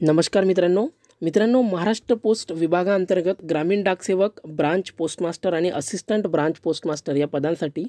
नमस्कार मित्रांनो महाराष्ट्र पोस्ट विभागाअंतर्गत ग्रामीण डाकसेवक, ब्रांच पोस्टमास्टर आणि असिस्टंट ब्रांच पोस्टमास्टर या पदांसाठी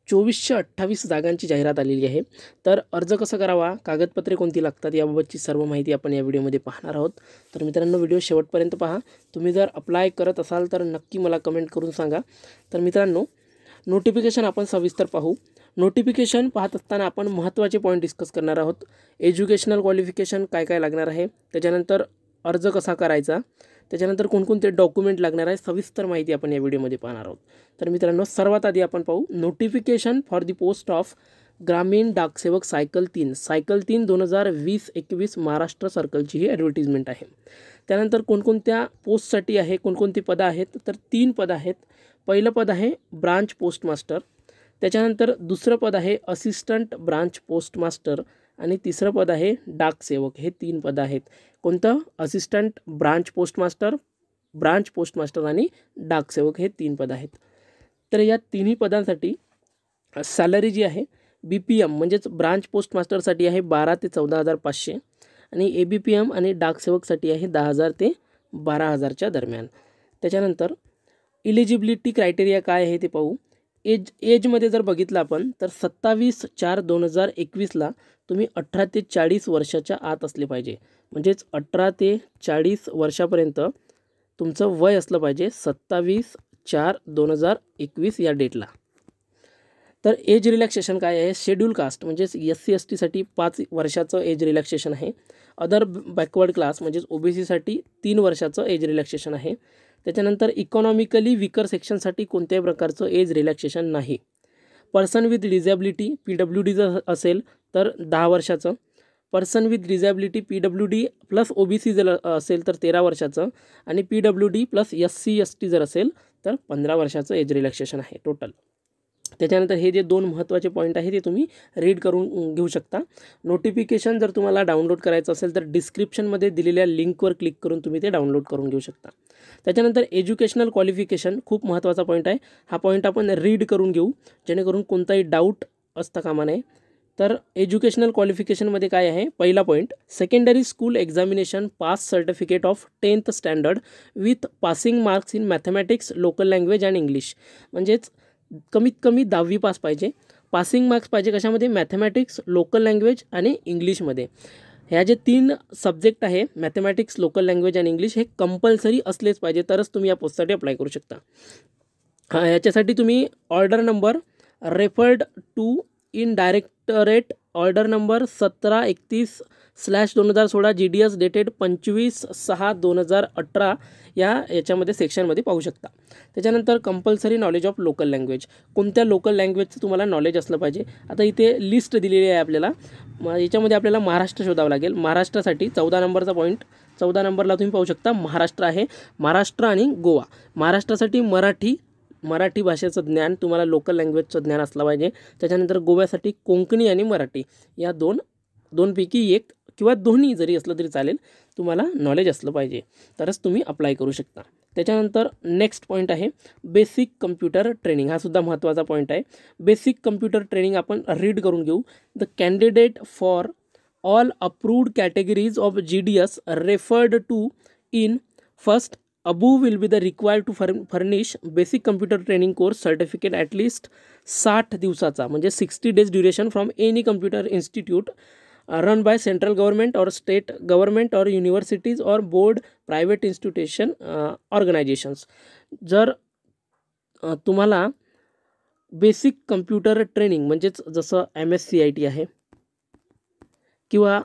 2428 जागांची जाहिरात आलेली आहे। तर अर्ज कसा करावा, कागदपत्रे कोणती लागतात याबाबतची सर्व माहिती आपण या व्हिडिओमध्ये पाहणार आहोत। तर मित्रांनो व्हिडिओ शेवटपर्यंत पहा। तुम्ही जर अप्लाय करत असाल तर नक्की मला कमेंट करून सांगा। तर मित्रांनो नोटिफिकेशन आपण सविस्तर पाहू। नोटिफिकेशन पाहत असताना आपण महत्त्वाचे पॉईंट डिस्कस करणार आहोत। एज्युकेशनल क्वालिफिकेशन काय काय लागणार आहे, त्याच्यानंतर अर्ज कसा करायचा, त्याच्यानंतर कोणकोणते डॉक्युमेंट लागणार आहे, सविस्तर माहिती आपण या व्हिडिओमध्ये पाहणार आहोत। तर मित्रांनो सर्वात आधी आपण पाहू notification for the post of ग्रामीण डाकसेवक सायकल 3 2020-21 महाराष्ट्र सर्कलची ही ॲडव्हर्टिजमेंट आहे। त्यानंतर कोणकोणत्या पोस्टसाठी आहे, कोणकोणती पदं आहेत, तर 3 पदं आहेत। पहिलं पद आहे ब्रांच पोस्टमास्टर, त्याच्यानंतर दुसरं पद आहे असिस्टंट ब्रांच पोस्टमास्टर आणि तिसरं पद आहे डाकसेवक। हे 3 पदं आहेत। कोणतं? असिस्टंट ब्रांच पोस्टमास्टर आणि डाकसेवक हे 3 पदं आहेत। तर या तिन्ही पदांसाठी सॅलरी जी आहे BPM म्हणजेच ब्रांच पोस्टमास्टरसाठी आहे 12 ते 14,500 आणि ABPM आणि डाकसेवकसाठी आहे 10,000 ते 12,000च्या दरम्यान। त्याच्यानंतर इलिजिबिलिटी क्रायटेरिया काय आहे ते पाहू। एजमध्ये जर बघितलं आपण तर 27/4/2021ला तुम्ही 18 ते 40 वर्षाच्या आत असले पाहिजे। म्हणजेच 18 ते 40 वर्षापर्यंत तुमचं वय असलं पाहिजे 27/4/2021 या डेटला। तर एज रिलॅक्सेशन काय आहे, शेड्यूल कास्ट म्हणजेच SC ST साठी 5 वर्षाचं एज रिलॅक्सेशन आहे। अदर बॅकवर्ड क्लास म्हणजेच OBC साठी 3 वर्षाचं एज रिलॅक्सेशन आहे। त्याच्यानंतर इकॉनॉमिकली विकर सेक्शनसाठी कोणत्याही प्रकारचं एज रिलॅक्सेशन नाही। पर्सन विथ डिझॅबिलिटी PWD जर असेल तर 10 वर्षाचं, person with disability PWD plus OBC जर असेल तर 13 वर्षाचं आणि PWD प्लस SC ST जर असेल तर 15 वर्षाचं एज रिलॅक्सेशन आहे टोटल। त्याच्यानंतर हे जे 2 महत्त्वाचे पॉईंट आहे ते तुम्ही रीड करून घेऊ शकता। नोटिफिकेशन जर तुम्हाला डाउनलोड करायचं असेल तर डिस्क्रिप्शनमध्ये दिलेल्या लिंकवर क्लिक करून तुम्ही ते डाउनलोड करून घेऊ शकता। त्याच्यानंतर एज्युकेशनल क्वालिफिकेशन खूप महत्त्वाचा पॉईंट आहे। हा पॉईंट आपण रीड करून घेऊ जेणेकरून कोणताही डाऊट असता कामा नये। तर एज्युकेशनल क्वालिफिकेशनमध्ये काय आहे, पहिला point secondary school examination pass certificate of 10th standard with passing marks in mathematics, local language and English. म्हणजेच कमीत कमी 10वी पास पाहिजे। पासिंग मार्क्स पाहिजे कशामध्ये, मॅथमॅटिक्स, लोकल लँग्वेज आणि इंग्लिशमध्ये। ह्या जे 3 सब्जेक्ट आहे मॅथमॅटिक्स, लोकल लँग्वेज आणि इंग्लिश हे कंपल्सरी असलेच पाहिजे तरच तुम्ही या पोस्टसाठी अप्लाय करू शकता। याच्यासाठी तुम्ही order number referred to in directorate order number 1731/2016 GDS dated 25/6/2018 याच्यामध्ये सेक्शनमध्ये पाहू शकता। त्याच्यानंतर compulsory knowledge of local language, कोणत्या लोकल लँग्वेजचं तुम्हाला नॉलेज असलं पाहिजे। आता इथे लिस्ट दिलेली आहे आपल्याला, याच्यामध्ये आपल्याला महाराष्ट्र शोधावं लागेल। महाराष्ट्रासाठी 14 नंबरचा पॉईंट, 14 नंबरला तुम्ही पाहू शकता महाराष्ट्र आहे, महाराष्ट्र आणि गोवा। महाराष्ट्रासाठी मराठी भाषेचं ज्ञान, तुम्हाला लोकल लँग्वेजचं ज्ञान असलं पाहिजे। त्याच्यानंतर गोव्यासाठी कोंकणी आणि मराठी या दोनपैकी एक किंवा दोन्ही जरी असलं तरी चालेल, तुम्हाला नॉलेज असलं पाहिजे तरच तुम्ही अप्लाय करू शकता। त्याच्यानंतर नेक्स्ट पॉईंट आहे बेसिक कम्प्युटर ट्रेनिंग, हा सुद्धा महत्त्वाचा पॉईंट आहे। बेसिक कम्प्युटर ट्रेनिंग आपण रीड करून घेऊ। The candidate for all approved categories of GDS referred to in first above will be the required to furnish basic computer training course certificate at least 60 दिवसाचा म्हणजे 60 days duration from any computer institute run by central government or state government or universities or board private institution organizations। जर तुम्हाला basic computer training म्हणजेच जसं MSCIT आहे किंवा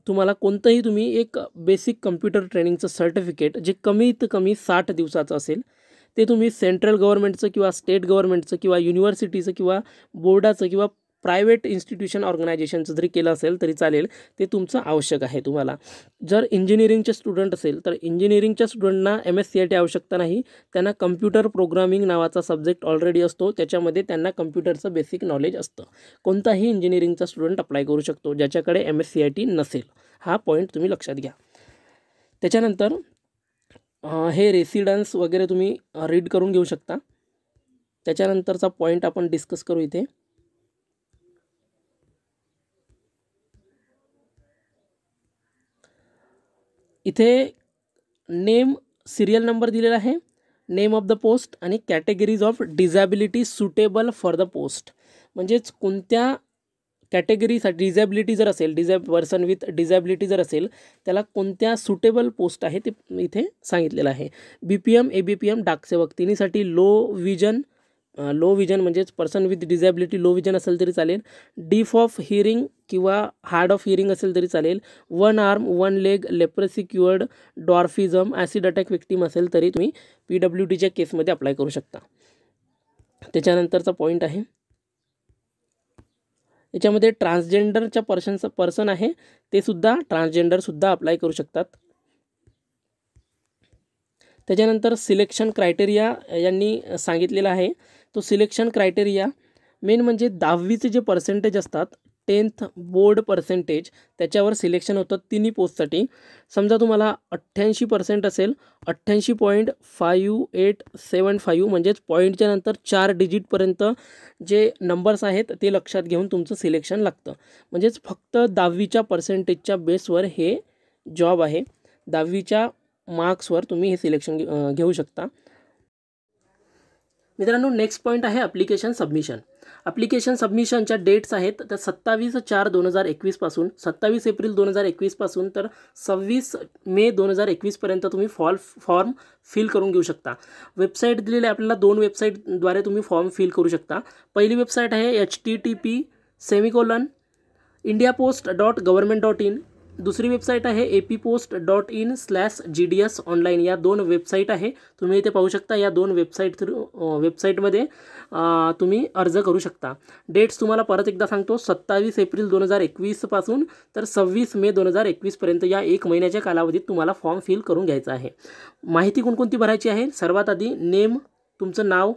तुम्हाला कोणतंही तुम्ही एक बेसिक कम्प्युटर ट्रेनिंगचं सर्टिफिकेट जे कमीत कमी 60 दिवसाचं असेल ते तुम्ही सेंट्रल गव्हर्नमेंटचं किंवा स्टेट गव्हर्नमेंटचं किंवा युनिव्हर्सिटीचं किंवा बोर्डाचं किंवा प्रायव्हेट इन्स्टिट्यूशन ऑर्गनायझेशनचं जरी केलं असेल तरी चालेल, ते तुमचं आवश्यक आहे तुम्हाला। जर इंजिनिअरिंगचे स्टुडंट असेल तर इंजिनिअरिंगच्या स्टुडंटना MSCIT आवश्यकता नाही, त्यांना कम्प्युटर प्रोग्रामिंग नावाचा सब्जेक्ट ऑलरेडी असतो, त्याच्यामध्ये त्यांना कम्प्युटरचं बेसिक नॉलेज असतं। कोणताही इंजिनिअरिंगचा स्टुडंट अप्लाय करू शकतो ज्याच्याकडे MSCIT नसेल, हा पॉईंट तुम्ही लक्षात घ्या। त्याच्यानंतर हे रेसिडन्स वगैरे तुम्ही रीड करून घेऊ शकता। त्याच्यानंतरचा पॉईंट आपण डिस्कस करू इथे। इथे नेम, सिरियल नंबर दिलेला आहे, नेम ऑफ द पोस्ट आणि categories of disability suitable for the post. म्हणजेच कोणत्या कॅटेगरीसाठी डिझॅबिलिटी जर असेल, पर्सन विथ डिझॅबिलिटी जर असेल त्याला कोणत्या सुटेबल पोस्ट आहे ते इथे सांगितलेलं आहे. BPM, ABPM डाकसेवक तिन्हीसाठी लो विजन म्हणजेच person with disability low vision असेल तरी चालेल. डीफ ऑफ हिअरिंग किंवा हार्ड ऑफ हिअरिंग असेल तरी चालेल. 1 arm 1 leg, leprosy cured, dwarfism, acid attack victim असेल तरी तुम्ही PWDच्या केसमध्ये अप्लाय करू शकता. त्याच्यानंतरचा पॉईंट आहे, याच्यामध्ये ट्रान्सजेंडरच्या पर्सन आहे ते सुद्धा ट्रान्सजेंडरसुद्धा अप्लाय करू शकतात. त्याच्यानंतर सिलेक्शन क्रायटेरिया यांनी सांगितलेला आहे. तो सिलेक्शन क्रायटेरिया मेन म्हणजे 10वीचे जे पर्सेंटेज असतात, 10th बोर्ड पर्सेंटेज, त्याच्यावर सिलेक्शन होतं तिन्ही पोस्टसाठी. समजा तुम्हाला 88% असेल, 88.5875 म्हणजेच पॉईंटच्या नंतर 4 डिजिटपर्यंत जे नंबर्स आहेत ते लक्षात घेऊन तुमचं सिलेक्शन लागतं. म्हणजेच फक्त 10वीच्या पर्सेंटेजच्या बेसवर हे जॉब आहे. 10वीच्या मार्क्सवर तुम्ही हे सिलेक्शन घेऊ शकता. मित्रांनो, नेक्स्ट पॉईंट आहे ॲप्लिकेशन सबमिशन. ॲप्लिकेशन सबमिशनच्या डेट्स आहेत तर 27/4/2021 पासून 27 एप्रिल 2021 पासून तर 26 मे 2021 पर्यंत तुम्ही फॉर्म फिल करून घेऊ शकता. वेबसाईट दिलेली आहे आपल्याला, 2 वेबसाईटद्वारे तुम्ही फॉर्म फिल करू शकता. पहिली वेबसाईट आहे http://indiapost.government.in. दुसरी वेबसाईट आहे appost.in/GDS ऑनलाईन. या 2 वेबसाईट आहे, तुम्ही इथे पाहू शकता. या 2 वेबसाईटमध्ये तुम्ही अर्ज करू शकता. डेट्स तुम्हाला परत एकदा सांगतो, 27 एप्रिल 2021 पासून तर 26 मे 2021 पर्यंत या 1 महिन्याच्या कालावधीत तुम्हाला फॉर्म फिल करून घ्यायचा आहे. माहिती कोणकोणती भरायची आहे? सर्वात आधी नेम, तुमचं नाव,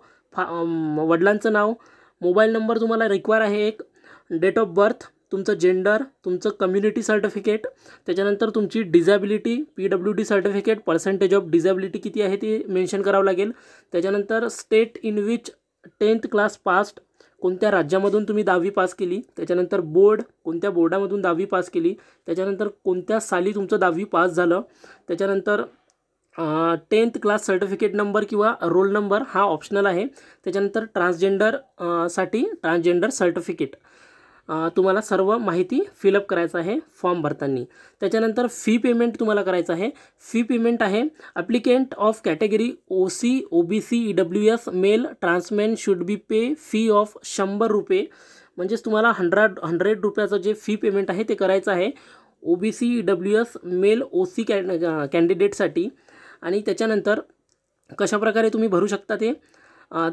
वडिलांचं नाव, मोबाईल नंबर तुम्हाला रिक्वायर आहे एक, डेट ऑफ बर्थ, तुमचं जेंडर, तुमचं कम्युनिटी सर्टिफिकेट, त्याच्यानंतर तुमची disability PWD certificate, percentage of disability किती आहे ते मेन्शन करावं लागेल. त्याच्यानंतर state in which 10th class passed, कोणत्या राज्यामधून तुम्ही 10वी पास केली. त्याच्यानंतर बोर्ड, कोणत्या बोर्डामधून 10वी पास केली. त्याच्यानंतर कोणत्या साली तुमचं 10वी पास झालं. त्याच्यानंतर 10th क्लास सर्टिफिकेट नंबर किंवा रोल नंबर हा ऑप्शनल आहे. त्याच्यानंतर ट्रान्सजेंडरसाठी ट्रान्सजेंडर सर्टिफिकेट, तुम्हाला सर्व माहिती फिलअप करायचं आहे फॉर्म भरताना. त्याच्यानंतर फी पेमेंट तुम्हाला करायचं आहे. फी पेमेंट आहे applicant of category OC, OBC, EWS male transmen should be pay fee of 100 रुपये. म्हणजेच तुम्हाला 100 रुपयाचं जे फी पेमेंट आहे ते करायचं आहे OBC, EWS मेल OC कॅन्डिडेटसाठी. आणि त्याच्यानंतर कशाप्रकारे तुम्ही भरू शकता ते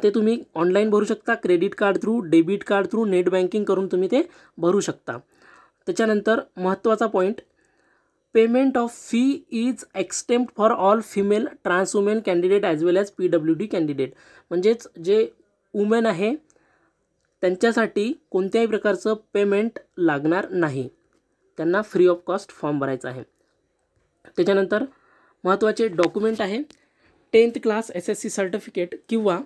तुम्ही ऑनलाईन भरू शकता, credit card through, debit card through, net banking करून तुम्ही ते भरू शकता. त्याच्यानंतर महत्त्वाचा point, payment of fee is exempt for all female trans women candidate as well as PWD candidate. म्हणजेच जे वुमेन आहे त्यांच्यासाठी कोणत्याही प्रकारचं पेमेंट लागणार नाही, त्यांना फ्री ऑफ कॉस्ट फॉर्म भरायचा आहे. त्याच्यानंतर महत्त्वाचे डॉक्युमेंट आहे 10th क्लास SSC सर्टिफिकेट किंवा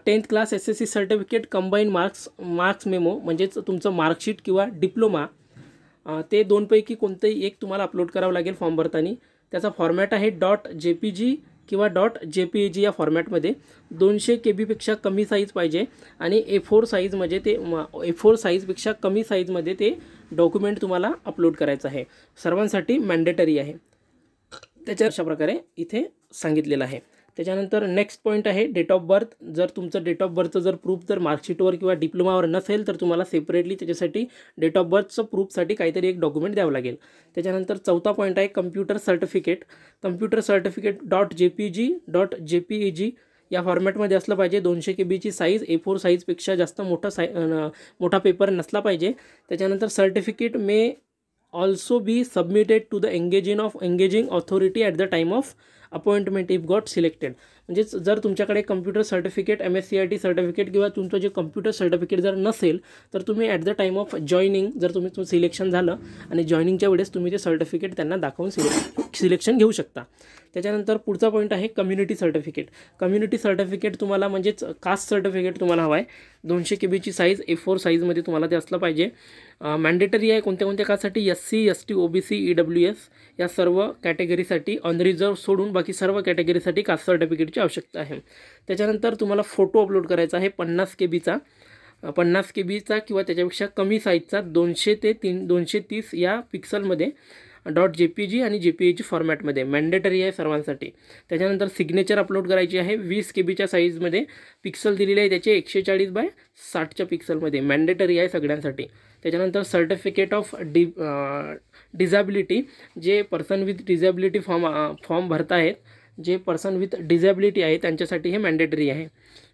10th class SSC certificate combine marks memo, म्हणजेच तुमचं मार्कशीट किंवा डिप्लोमा, ते 2 पैकी कोणतंही एक तुम्हाला अपलोड करावं लागेल फॉर्म भरताना. त्याचा फॉर्मॅट आहे .jpg किंवा .jpeg या फॉर्मॅटमध्ये. 200 KB कमी साईज पाहिजे आणि A4 साईजमध्ये A4 साईजपेक्षा कमी साईजमध्ये ते डॉक्युमेंट तुम्हाला अपलोड करायचं आहे. सर्वांसाठी मॅन्डेटरी आहे. त्याच्या अशा प्रकारे इथे सांगितलेलं आहे. त्याच्यानंतर नेक्स्ट पॉईंट आहे डेट ऑफ बर्थ. जर तुमचं डेट ऑफ बर्थचं जर प्रूफ जर मार्कशीटवर किंवा डिप्लोमावर नसेल तर तुम्हाला सेपरेटली त्याच्यासाठी डेट ऑफ बर्थचं प्रूफसाठी काहीतरी एक डॉक्युमेंट द्यावं लागेल. त्याच्यानंतर चौथा पॉईंट आहे computer certificate. Computer certificate .jpg या फॉर्मॅटमध्ये असलं पाहिजे. 200 KBची साईज, A4 साईजपेक्षा जास्त मोठा पेपर नसला पाहिजे. त्याच्यानंतर certificate may also be submitted to the engaging authority at the time of appointment if got selected. म्हणजेच जर तुमच्याकडे कम्प्युटर सर्टिफिकेट MSCIT सर्टिफिकेट किंवा तुमचं जे कम्प्युटर सर्टिफिकेट जर नसेल तर तुम्ही at the time of joining जर तुमचं सिलेक्शन झालं आणि जॉईनिंगच्या वेळेस तुम्ही ते सर्टिफिकेट त्यांना दाखवून सिलेक्शन घेऊ शकता. त्याच्यानंतर पुढचा पॉईंट आहे कम्युनिटी सर्टिफिकेट. कम्युनिटी सर्टिफिकेट तुम्हाला म्हणजेच कास्ट सर्टिफिकेट तुम्हाला हवं आहे. 200 KB साईज A4 साईजमध्ये तुम्हाला ते असलं पाहिजे. मॅन्डेटरी आहे कोणत्या कोणत्या कास्टसाठी SC ST OBC EWS या सर्व कॅटेगरीसाठी अनरिझर्व सोडून बाकी सर्व कॅटेगरीसाठी कास्ट सर्टिफिकेटची आवश्यकता आहे. त्याच्यानंतर तुम्हाला फोटो अपलोड करायचा आहे 50 KBचा किंवा त्याच्यापेक्षा कमी साईजचा 200 ते 230 या पिक्सलमध्ये .jpg आणि JPEG फॉर्मॅटमध्ये मॅन्डेटरी आहे सर्वांसाठी. त्याच्यानंतर सिग्नेचर अपलोड करायची आहे 20 KBच्या साईजमध्ये. पिक्सल दिलेले आहे त्याचे 140x60च्या पिक्सलमध्ये मॅन्डेटरी आहे सगळ्यांसाठी. त्याच्यानंतर सर्टिफिकेट ऑफ डिझॅबिलिटी जे पर्सन विथ डिझॅबिलिटी फॉर्म भरत आहेत जे पर्सन विथ डिझॅबिलिटी आहे त्यांच्यासाठी हे मॅन्डेटरी आहे.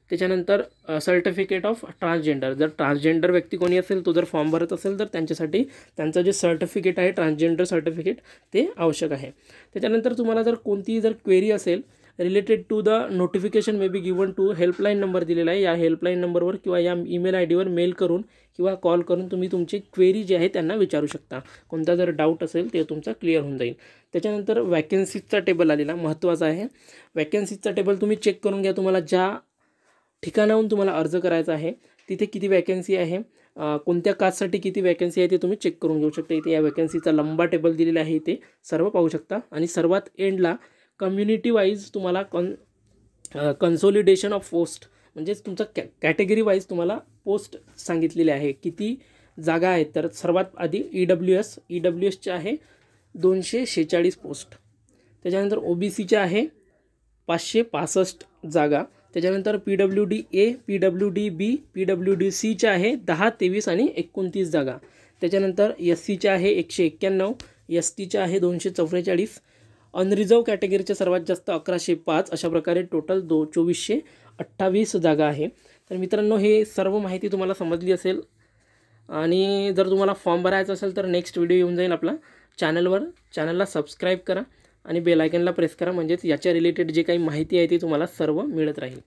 त्याच्यानंतर सर्टिफिकेट ऑफ ट्रान्सजेंडर जर ट्रान्सजेंडर व्यक्ती कोणी असेल तो जर फॉर्म भरत असेल तर त्यांच्यासाठी त्यांचं जे सर्टिफिकेट आहे ट्रान्सजेंडर सर्टिफिकेट ते आवश्यक आहे. त्याच्यानंतर तुम्हाला जर कोणतीही जर क्वेरी असेल related to the notification may be given to helpline number दिलेला आहे. या हेल्पलाईन नंबरवर किंवा या ईमेल ID वर मेल करून किंवा कॉल करून तुम्ही तुमची क्वेरी जी आहे त्यांना विचारू शकता. कोणता जर डाऊट असेल ते तुमचा क्लिअर होऊन जाईल. त्याच्यानंतर वॅकन्सीजचा टेबल आलेला महत्त्वाचा आहे. वॅकन्सीजचा टेबल तुम्ही चेक करून घ्या. तुम्हाला ज्या ठिकाणाहून तुम्हाला अर्ज करायचा आहे तिथे किती वॅकन्सी आहे, कोणत्या कास्टसाठी किती वॅकन्सी आहे ते तुम्ही चेक करून घेऊ शकता. इथे या वॅकन्सीचा लंबा टेबल दिलेला आहे इथे सर्व पाहू शकता. आणि सर्वात एंडला कम्युनिटी वाईज तुम्हाला कन्सोलिडेशन ऑफ पोस्ट म्हणजेच तुमचा कॅटेगरी वाईज तुम्हाला पोस्ट सांगितलेले आहे किती जागा आहेत. तर सर्वात आधी EWSचे आहे 246 पोस्ट. त्याच्यानंतर OBCच्या आहे 565 जागा. त्याच्यानंतर PWD A PWD B PWD-Cच्या आहे 10, 23 आणि 29 जागा. त्याच्यानंतर SCच्या आहे 191, STच्या आहे 244. अनरिझर्व कॅटेगरीच्या सर्वात जास्त 1105. अशा प्रकारे टोटल 2428 जागा आहे. तर मित्रांनो हे सर्व माहिती तुम्हाला समजली असेल आणि जर तुम्हाला फॉर्म भरायचा असेल तर नेक्स्ट व्हिडिओ येऊन जाईल आपला चॅनलला सबस्क्राईब करा आणि बेल आयकनला प्रेस करा म्हणजेच याच्या रिलेटेड जे काही माहिती आहे ती तुम्हाला सर्व मिळत राहील.